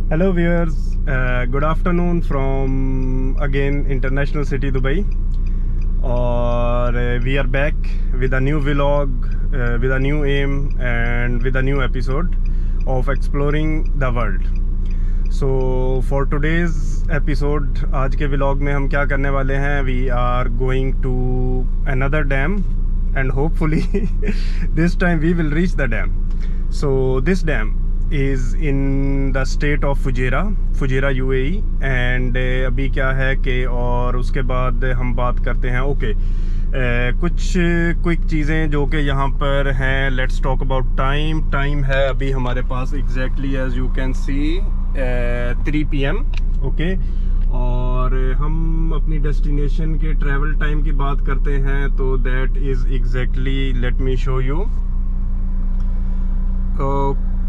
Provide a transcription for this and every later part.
Hello viewers, good afternoon from again International City Dubai. Or we are back with a new vlog, with a new aim and with a new episode of exploring the world. So for today's episode, आज के vlog में हम क्या करने वाले हैं? We are going to another dam and hopefully this time we will reach the dam. So this dam is in the state of Fujairah UAE and अभी क्या है कि और उसके बाद हम बात करते हैं कुछ क्विक चीज़ें जो कि यहाँ पर हैं. लेट्स टॉक अबाउट टाइम है अभी हमारे पास exactly as you can see 3 PM. Okay, और हम अपनी डेस्टिनेशन के ट्रैवल टाइम की बात करते हैं तो that is exactly, let me show you.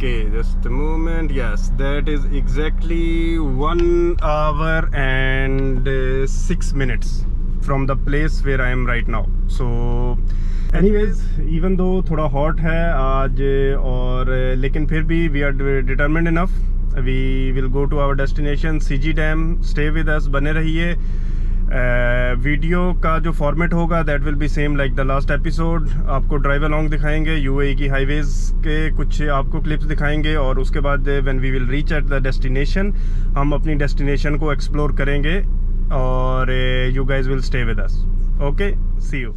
Okay, just a moment. Yes, that is exactly 1 hour and 6 minutes from the place where I am right now. So anyways, even though थोड़ा hot है आज और लेकिन फिर भी we are determined enough. We will go to our destination CG Dam. Stay with us, बने रहिए. Video का जो फॉर्मेट होगा that will be same like the last episode. आपको ड्राइव अलॉन्ग दिखाएंगे, यूएई की हाईवेज के कुछ आपको क्लिप्स दिखाएंगे और उसके बाद when we will reach at the destination हम अपनी डेस्टिनेशन को एक्सप्लोर करेंगे और you guys will stay with us. Okay, see you.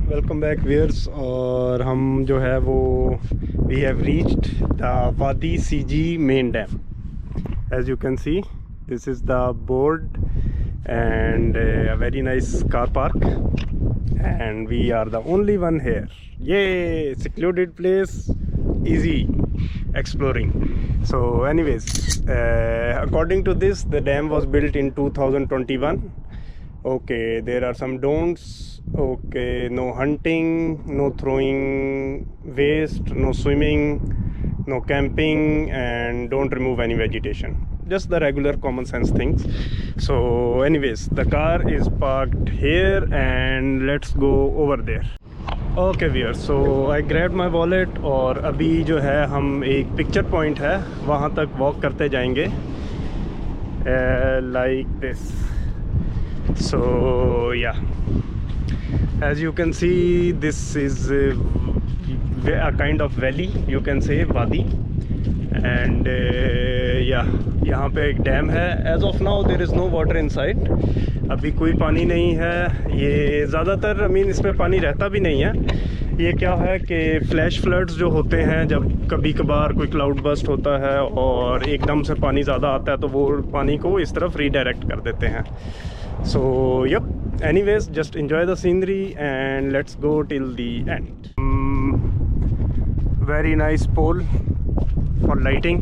Welcome back viewers. और हम जो है वो we have reached the Wadi Siji main dam. As you can see this is the board and a very nice car park and we are the only one here. ये secluded place, easy exploring. So anyways, according to this the dam was built in 2021. Okay, there are some don'ts. Okay, no hunting, no throwing waste, no swimming, no camping, and don't remove any vegetation. Just the regular common sense things. So anyways, the car is parked here and let's go over there. Okay viewers, so I grabbed my wallet और अभी जो है हम एक picture point है वहाँ तक walk करते जाएंगे like this. So yeah, As you can see, this is a kind of valley, you can say wadi, and yeah, यहाँ पे एक डैम है. As of now there is no water inside. अभी कोई पानी नहीं है. ये ज़्यादातर इसमें पानी रहता भी नहीं है. ये क्या है कि फ्लैश फ्लड्स जो होते हैं, जब कभी कभार कोई क्लाउड बस्ट होता है और एकदम से पानी ज़्यादा आता है तो वो पानी को इस तरफ रीडायरेक्ट कर देते हैं. So yep, anyways, just enjoy the scenery and let's go till the end. Very nice pole for lighting,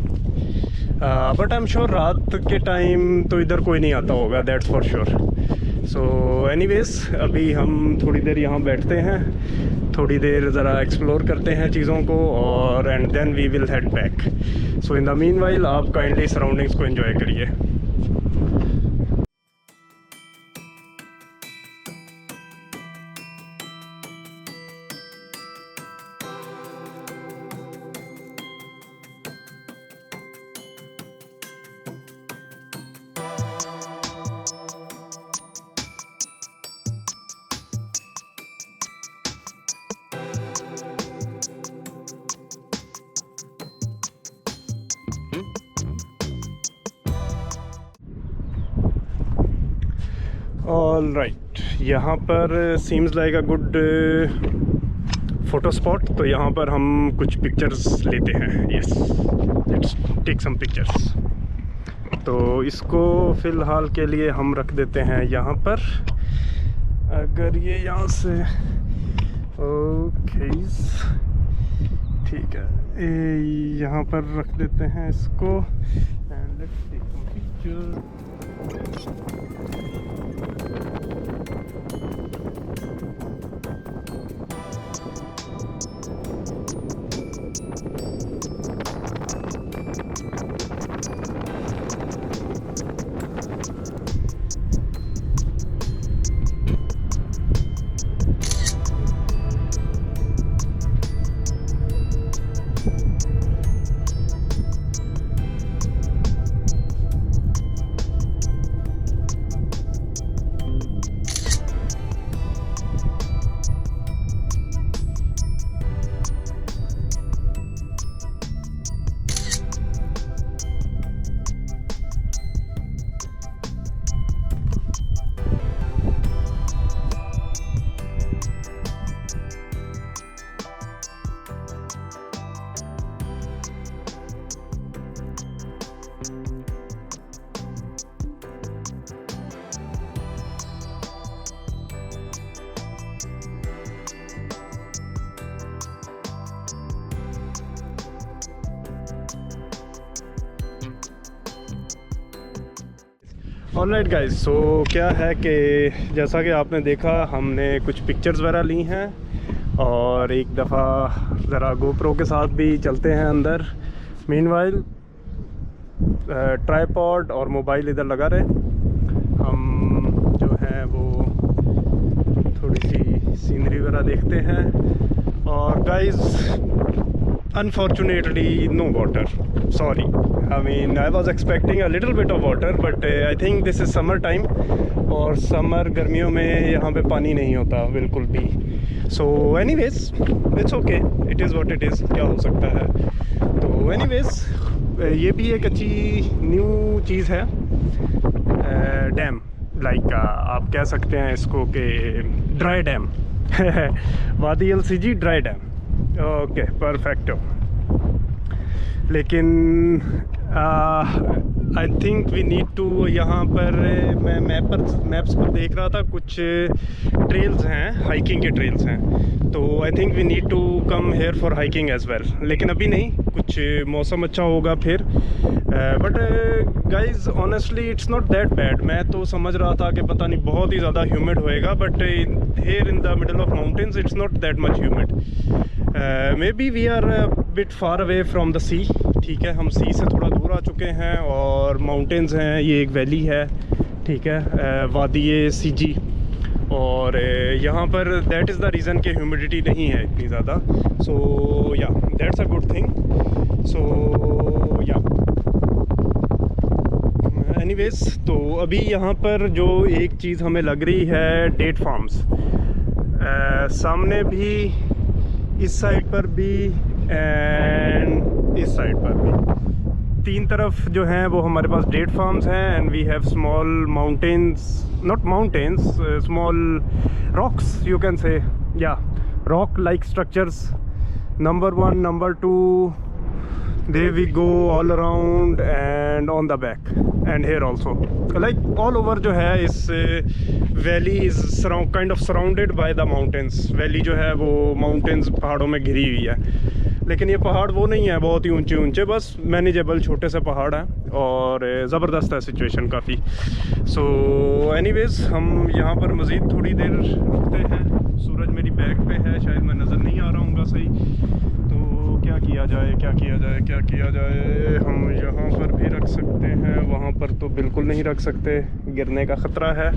but I'm sure रात के टाइम तो इधर कोई नहीं आता होगा, that's for sure. So anyways, अभी हम थोड़ी देर यहाँ बैठते हैं, थोड़ी देर ज़रा एक्सप्लोर करते हैं चीज़ों को, और and then we will head back. So in the meanwhile आप काइंडली सराउंडिंग्स को एंजॉय करिए. ऑल राइट, यहाँ पर seems like a good photo spot. तो यहाँ पर हम कुछ पिक्चर्स लेते हैं. Yes, let's take some pictures. तो इसको फ़िलहाल के लिए हम रख देते हैं यहाँ पर. अगर ये यहाँ से ओके, ठीक है, यहाँ पर रख देते हैं इसको. And let's take some picture. Alright guys, so क्या है कि जैसा कि आपने देखा, हमने कुछ पिक्चर्स वगैरह ली हैं, और एक दफ़ा ज़रा गोप्रो के साथ भी चलते हैं अंदर. मीनवाइल ट्राइपॉड और मोबाइल इधर लगा रहे. हम जो है वो थोड़ी सी सीनरी वगैरह देखते हैं. और guys, unfortunately no water, sorry. I was expecting a little bit of water, but I think this is summer time, और समर गर्मियों में यहाँ पे पानी नहीं होता बिल्कुल भी. So anyways, it's okay, it is what it is, क्या हो सकता है. तो anyways, ये भी एक अच्छी न्यू चीज़ है. डैम लाइक आप कह सकते हैं इसको कि ड्राई डैम. वादी LCG dry dam. Okay, perfect. लेकिन I think we need to, यहाँ पर मैं मैप्स पर देख रहा था, कुछ ट्रेल्स हैं, हाइकिंग के ट्रेल्स हैं. तो I think we need to come here for hiking as well. लेकिन अभी नहीं, कुछ मौसम अच्छा होगा फिर. But guys honestly it's not that bad. मैं तो समझ रहा था कि पता नहीं बहुत ही ज़्यादा ह्यूमिड होएगा, but here in the middle of mountains it's not that much humid. Maybe we are bit far away from the sea. ठीक है, हम सी से थोड़ा दूर आ चुके हैं, और माउंटेन्स हैं. ये एक वैली है, ठीक है, वादी CG. और यहाँ पर दैट इज़ द रीज़न कि ह्यूमिडिटी नहीं है इतनी ज़्यादा. सो या, दैट्स अ गुड थिंग. सो या, एनीवेज, तो अभी यहाँ पर जो एक चीज़ हमें लग रही है, डेट फार्म्स. सामने भी, इस साइड पर भी एंड इस साइड पर भी, तीन तरफ जो हैं वो हमारे पास डेट फार्म्स हैं and we have small mountains, not mountains, small rocks you can say, या rock like structures. Number 1, number 2, there we go all around and on the back and here also, like all over जो है इस valley is kind of surrounded by the mountains. valley जो है वो mountains, पहाड़ों में घिरी हुई है, लेकिन ये पहाड़ वो नहीं है बहुत ही ऊंचे ऊंचे, बस मैनेजेबल छोटे से पहाड़ हैं और ज़बरदस्त है सिचुएशन काफ़ी. सो एनीवेज हम यहाँ पर मज़ीद थोड़ी देर रुकते हैं. सूरज मेरी बैक पे है, शायद मैं नज़र नहीं आ रहा हूँ सही, तो क्या किया जाए, क्या किया जाए, क्या किया जाए. हम यहाँ पर भी रख सकते हैं, वहाँ पर तो बिल्कुल नहीं रख सकते, गिरने का ख़तरा है.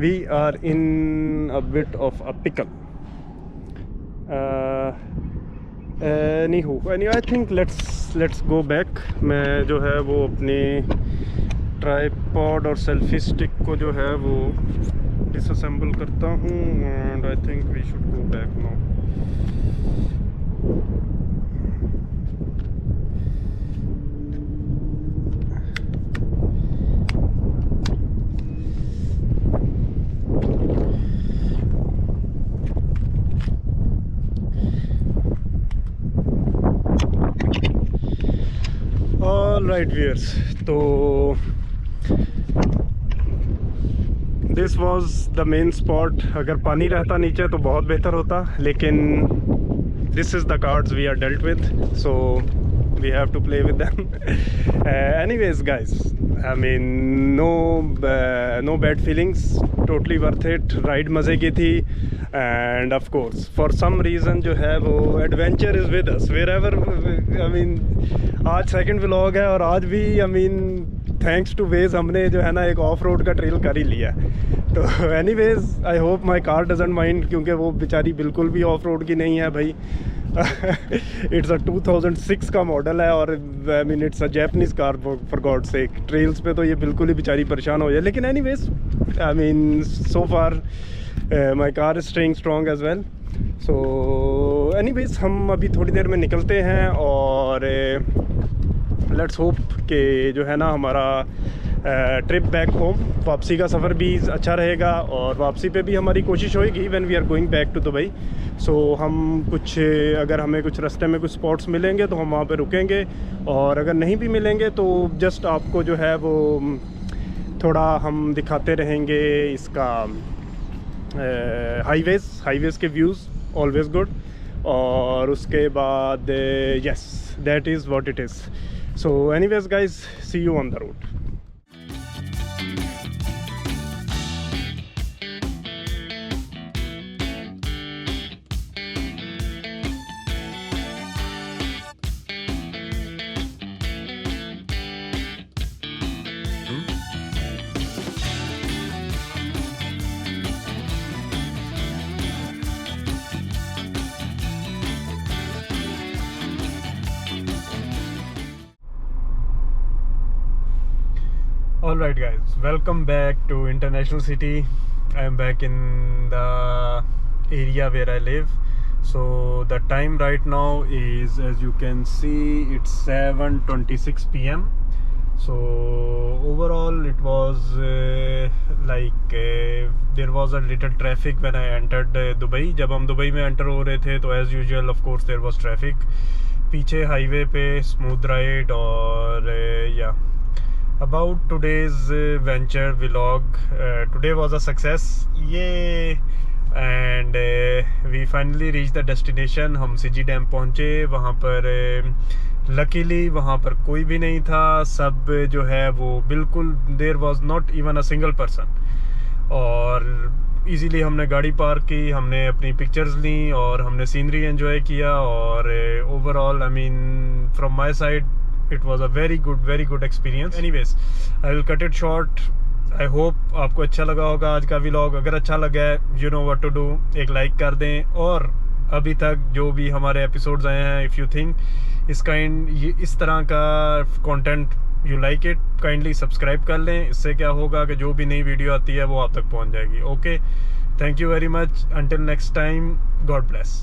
We are in a bit of a pickle. I think let's go back. मैं जो है वो अपनी ट्राइपॉड और सेल्फी स्टिक को जो है वो डिसअसेंबल करता हूँ and I think we should go back now. Alright viewers, तो this was the main spot. अगर पानी रहता नीचे तो बहुत बेहतर होता, लेकिन this is the cards we are dealt with, so we have to play with them. Anyways guys, I mean no bad feelings, totally worth it. Ride मज़े की थी and of course for some reason जो है वो adventure is with us wherever. I mean आज second vlog है और आज भी I mean thanks to Waze हमने जो है ना एक ऑफ रोड का ट्रेल कर ही लिया. तो anyways I hope my car doesn't mind, क्योंकि वो बेचारी बिल्कुल भी ऑफ रोड की नहीं है भाई. इट्स अ 2006 का मॉडल है और I mean it's a Japanese car for God sake. Trails पे तो ये बिल्कुल ही बेचारी परेशान हो जाए, लेकिन anyways I mean so far my car is staying strong as well. So anyways हम अभी थोड़ी देर में निकलते हैं और लेट्स होप कि जो है ना हमारा ट्रिप बैक होम, वापसी का सफ़र भी अच्छा रहेगा और वापसी पे भी हमारी कोशिश होएगी when we are going back to Dubai. So हम कुछ, अगर हमें कुछ रास्ते में कुछ स्पॉट्स मिलेंगे तो हम वहाँ पे रुकेंगे, और अगर नहीं भी मिलेंगे तो जस्ट आपको जो है वो थोड़ा हम दिखाते रहेंगे इसका हाईवेज़ के व्यूज़, ऑलवेज़ गुड. और उसके बाद yes that is what it is. So anyways guys, see you on the road. Alright guys, welcome back to International City. I am back in the area where I live. So the time right now is, as you can see, it's 7:26 p.m. So overall it was there was a little traffic when I entered Dubai. जब हम Dubai में enter हो रहे थे तो as usual of course there was traffic. पीछे highway पे smooth ride और about today's venture vlog. Today was a success, yay, and we finally reached the destination. हम सीजी डैम पहुँचे. वहाँ पर लकीली वहाँ पर कोई भी नहीं था, सब जो है वो बिल्कुल, there was not even a single person. और इजीली हमने गाड़ी पार्क की, हमने अपनी पिक्चर्स ली और हमने सीनरी एंजॉय किया. और overall I mean from my side it was a very good experience. Anyways, I will cut it short. I hope आपको अच्छा लगा होगा आज का व्लॉग. अगर अच्छा लगा है, you know what to do, एक लाइक कर दें. और अभी तक जो भी हमारे एपिसोड्स आए हैं, if you think इस तरह का content you like it kindly subscribe कर लें। इससे क्या होगा कि जो भी नई वीडियो आती है वो आप तक पहुंच जाएगी। Okay, thank you very much, until next time, God bless.